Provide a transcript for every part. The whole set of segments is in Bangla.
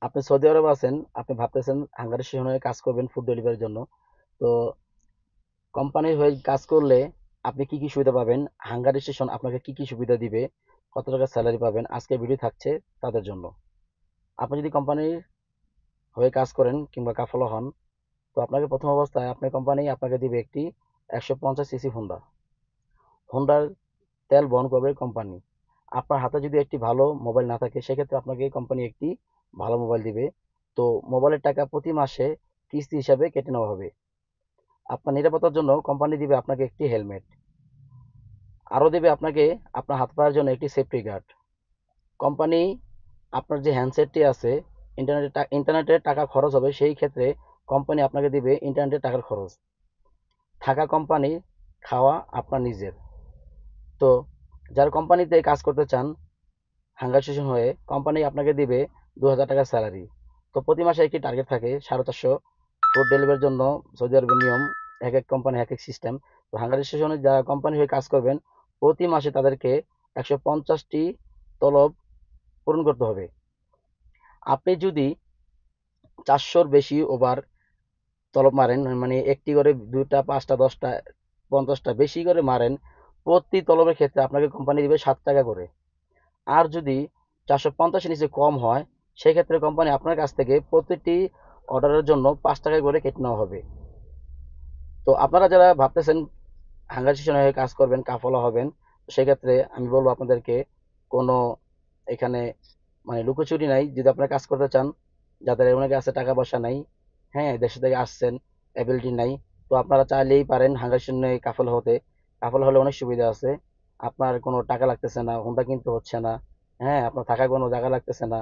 আপনি সৌদি আরব আছেন, আপনি ভাবতেছেন হাঙ্গারি স্টেশনে কাজ করবেন ফুড ডেলিভারির জন্য। তো কোম্পানির হয়ে কাজ করলে আপনি কি কি সুবিধা পাবেন, হাঙ্গারি স্টেশন আপনাকে কি কি সুবিধা দিবে, কত টাকা স্যালারি পাবেন, আজকে ভিডিও থাকছে তাদের জন্য। আপনি যদি কোম্পানির হয়ে কাজ করেন কিংবা কাফলা হন, তো আপনাকে প্রথম অবস্থায় আপনার কোম্পানি আপনাকে দিবে একটি 150 সিসি হোন্ডা। হোন্ডার তেল বহন করবে কোম্পানি। আপনার হাতে যদি একটি ভালো মোবাইল না থাকে, সেক্ষেত্রে আপনাকে কোম্পানি একটি ভালো মোবাইল দিবে। তো মোবাইলের টাকা প্রতি মাসে কিস্তি হিসাবে কেটে নেওয়া হবে। আপনার নিরাপত্তার জন্য কোম্পানি দিবে আপনাকে একটি হেলমেট। আরও দেবে আপনাকে আপনার হাত পায়ের জন্য একটি সেফটি গার্ড। কোম্পানি আপনার যে হ্যান্ডসেটটি আছে, ইন্টারনেটের টাকা খরচ হবে, সেই ক্ষেত্রে কোম্পানি আপনাকে দিবে ইন্টারনেটের টাকার খরচ। থাকা কোম্পানি, খাওয়া আপনার নিজের। তো যারা কোম্পানিতে কাজ করতে চান হাঙ্গার স্টেশন হয়ে, কোম্পানি আপনাকে দিবে 2000 টাকা স্যালারি। তো প্রতি মাসে একটি টার্গেট থাকে 450। ফুড ডেলিভারির জন্য সৌদি আরবের নিয়ম, এক এক কোম্পানি এক এক সিস্টেম। তো হাঙ্গারি স্টেশনে যারা কোম্পানি হয়ে কাজ করবেন, প্রতি মাসে তাদেরকে 150টি তলব পূরণ করতে হবে। আপনি যদি 400-র বেশি ওভার তলব মারেন, মানে একটি করে 2টা 5টা 10টা 50টা বেশি করে মারেন, প্রতি তলবের ক্ষেত্রে আপনাকে কোম্পানি দিবে 7 টাকা করে। আর যদি 450-এর নিচে কম হয়, সেক্ষেত্রে কোম্পানি আপনার কাছ থেকে প্রতিটি অর্ডারের জন্য 5 টাকা করে কেটে নেওয়া হবে। তো আপনারা যারা ভাবতেছেন হাঙ্গার স্টেশনে হয়ে কাজ করবেন, কাফলা হবেন, সেক্ষেত্রে আমি বলবো আপনাদেরকে কোনো এখানে মানে লুকোচুরি নাই। যদি আপনারা কাজ করতে চান, যাদের অনেকে আছে টাকা পয়সা নাই, হ্যাঁ, দেশে থেকে আসছেন, অ্যাবিলিটি নাই, তো আপনারা চাইলেই পারেন হাঙ্গার স্টেশনে কাফলা হতে। কাফলা হলে অনেক সুবিধা আছে। আপনার কোনো টাকা লাগতেছে না, হোন্ডা কিনতে হচ্ছে না, হ্যাঁ, আপনার থাকার কোনো জায়গা লাগতেছে না,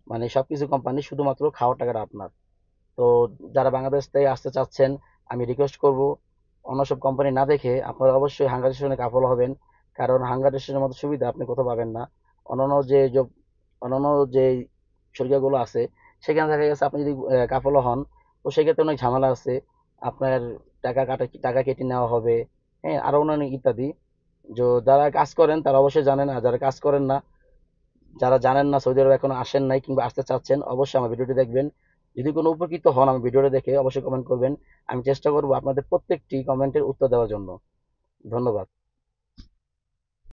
মানে সবকিছু কোম্পানি, শুধুমাত্র খাওয়ার টাকাটা আপনার। তো যারা বাংলাদেশ থেকে আসতে চাচ্ছেন, আমি রিকোয়েস্ট করব অন্য সব কোম্পানি না দেখে আপনারা অবশ্যই হাঙ্গার স্টেশনে কাফল হবেন। কারণ হাঙ্গার স্টেশনের মতো সুবিধা আপনি কোথাও পাবেন না। অন্যান্য অন্যান্য যে সুবিধাগুলো আছে, সেখানে দেখা গেছে আপনি যদি কাফল হন, তো সেক্ষেত্রে অনেক ঝামেলা আছে। আপনার টাকা কেটে নেওয়া হবে, হ্যাঁ, আরো অন্যান্য ইত্যাদি। যারা কাজ করেন তারা অবশ্যই জানেন, আর যারা কাজ করেন না, যারা জানেন না, সৌদি আরবে এখনো আসেন নাই কিংবা আসতে চাচ্ছেন, অবশ্যই আমার ভিডিওটি দেখবেন। যদি কোনো উপকৃত হন আমার ভিডিওটা দেখে, অবশ্যই কমেন্ট করবেন। আমি চেষ্টা করব আপনাদের প্রত্যেকটি কমেন্টের উত্তর দেওয়ার জন্য। ধন্যবাদ।